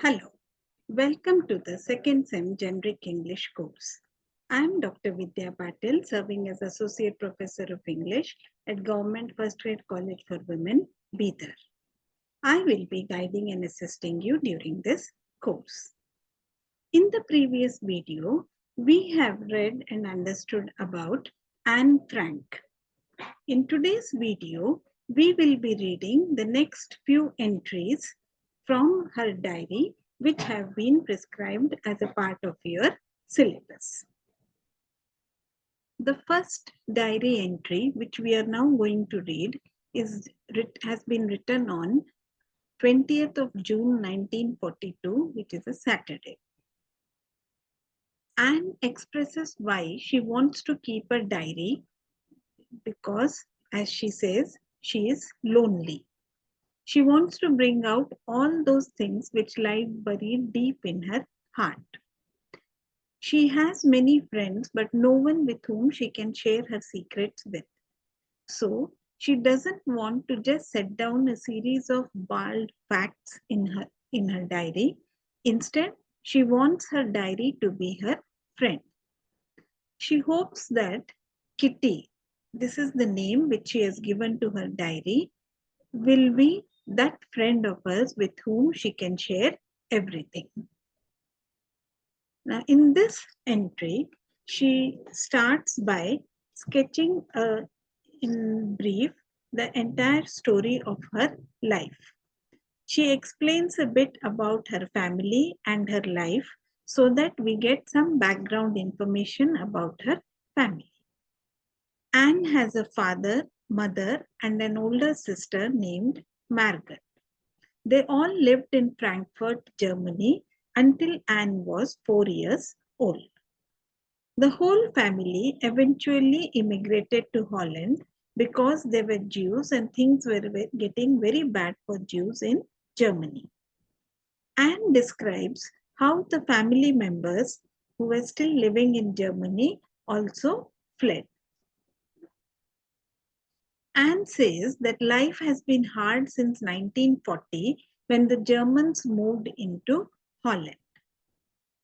Hello, welcome to the second SEM Generic English course. I am Dr. Vidya Patil, serving as Associate Professor of English at Government First Grade College for Women, Bidar. I will be guiding and assisting you during this course. In the previous video, we have read and understood about Anne Frank. In today's video, we will be reading the next few entries from her diary, which have been prescribed as a part of your syllabus. The first diary entry, which we are now going to read, has been written on 20th of June 1942, which is a Saturday. Anne expresses why she wants to keep a diary because, as she says, she is lonely. She wants to bring out all those things which lie buried deep in her heart. She has many friends, but no one with whom she can share her secrets with. So, she doesn't want to just set down a series of bald facts in her diary. Instead, she wants her diary to be her friend. She hopes that Kitty, this is the name which she has given to her diary, will be that friend of hers with whom she can share everything. Now, in this entry, she starts by sketching in brief the entire story of her life. She explains a bit about her family and her life so that we get some background information about her family. Anne has a father, mother, and an older sister named Margaret. They all lived in Frankfurt, Germany until Anne was 4 years old. The whole family eventually immigrated to Holland because they were Jews and things were getting very bad for Jews in Germany. Anne describes how the family members who were still living in Germany also fled. Anne says that life has been hard since 1940 when the Germans moved into Holland.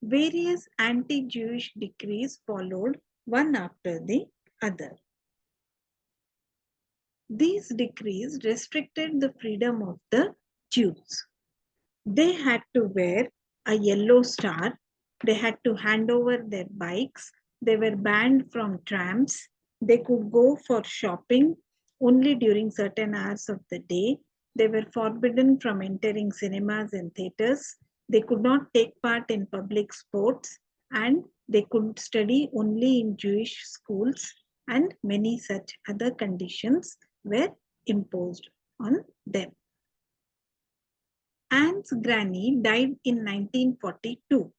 Various anti-Jewish decrees followed one after the other. These decrees restricted the freedom of the Jews. They had to wear a yellow star, they had to hand over their bikes, they were banned from trams, they could go for shopping only during certain hours of the day, they were forbidden from entering cinemas and theaters, they could not take part in public sports, and they could study only in Jewish schools, and many such other conditions were imposed on them. Anne's granny died in 1942.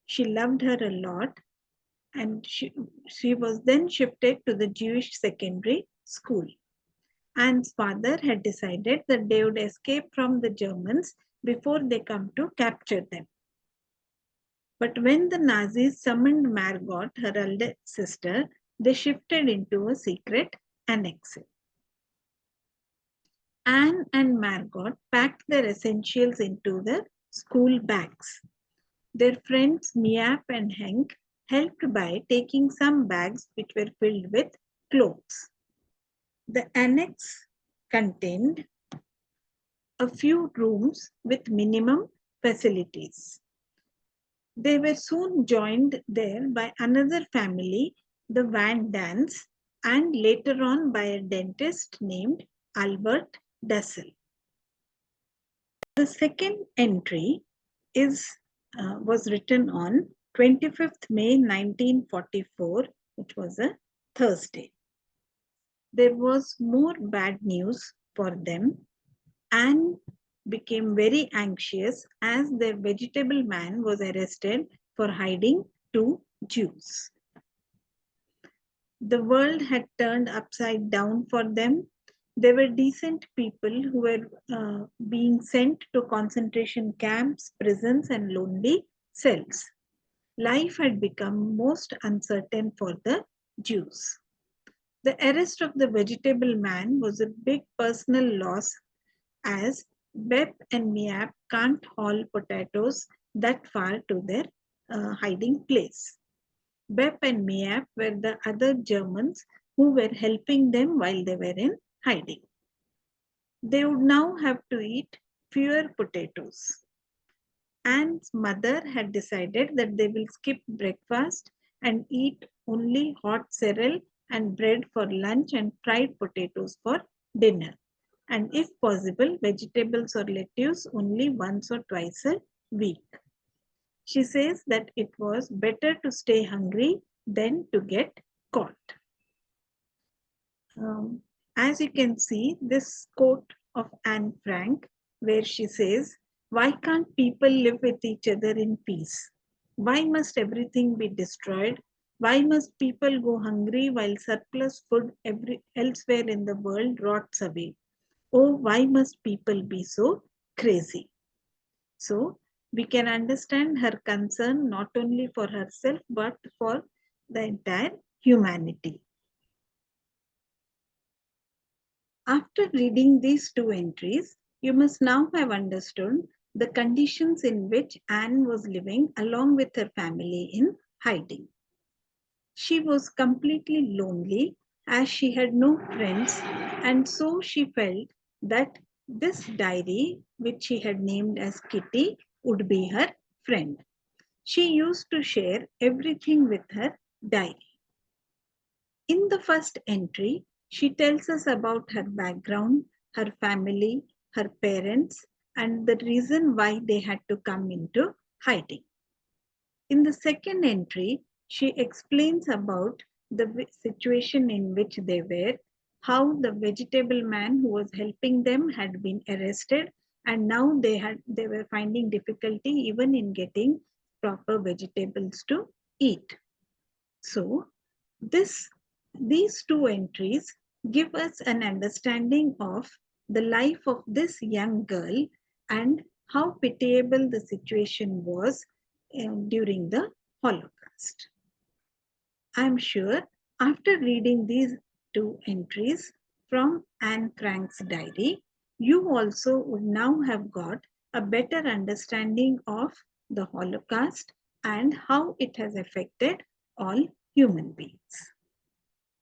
She loved her a lot, and she was then shifted to the Jewish secondary school. Anne's father had decided that they would escape from the Germans before they come to capture them. But when the Nazis summoned Margot, her elder sister, they shifted into a secret annex. Anne and Margot packed their essentials into the school bags. Their friends Miap and Henk helped by taking some bags which were filled with clothes. The annex contained a few rooms with minimum facilities. They were soon joined there by another family, the Van Dans, and later on by a dentist named Albert Dussel. The second entry was written on 25th May 1944, which was a Thursday. There was more bad news for them. Anne became very anxious as their vegetable man was arrested for hiding 2 Jews. The world had turned upside down for them. They were decent people who were being sent to concentration camps, prisons, and lonely cells. Life had become most uncertain for the Jews. The arrest of the vegetable man was a big personal loss as Bep and Miap can't haul potatoes that far to their hiding place. Bep and Miap were the other Germans who were helping them while they were in hiding. They would now have to eat fewer potatoes. Anne's mother had decided that they will skip breakfast and eat only hot cereal and bread for lunch and fried potatoes for dinner. And if possible, vegetables or lettuce only once or twice a week. She says that it was better to stay hungry than to get caught. Um, as you can see, this quote of Anne Frank, where she says, "Why can't people live with each other in peace? Why must everything be destroyed? Why must people go hungry while surplus food elsewhere in the world rots away? Oh, why must people be so crazy?" So, we can understand her concern not only for herself but for the entire humanity. After reading these two entries, you must now have understood the conditions in which Anne was living along with her family in hiding. She was completely lonely as she had no friends, and so she felt that this diary, which she had named as Kitty, would be her friend. She used to share everything with her diary. In the first entry, she tells us about her background, her family, her parents, and the reason why they had to come into hiding. In the second entry, she explains about the situation in which they were, how the vegetable man who was helping them had been arrested, and now they were finding difficulty even in getting proper vegetables to eat. So this, these two entries give us an understanding of the life of this young girl and how pitiable the situation was during the Holocaust. I am sure after reading these two entries from Anne Frank's diary, you also would now have got a better understanding of the Holocaust and how it has affected all human beings.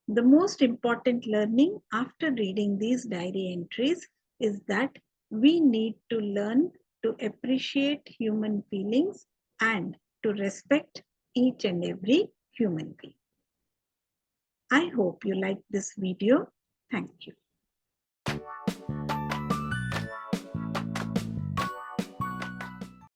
The most important learning after reading these diary entries is that we need to learn to appreciate human feelings and to respect each and every human being. I hope you liked this video. Thank you.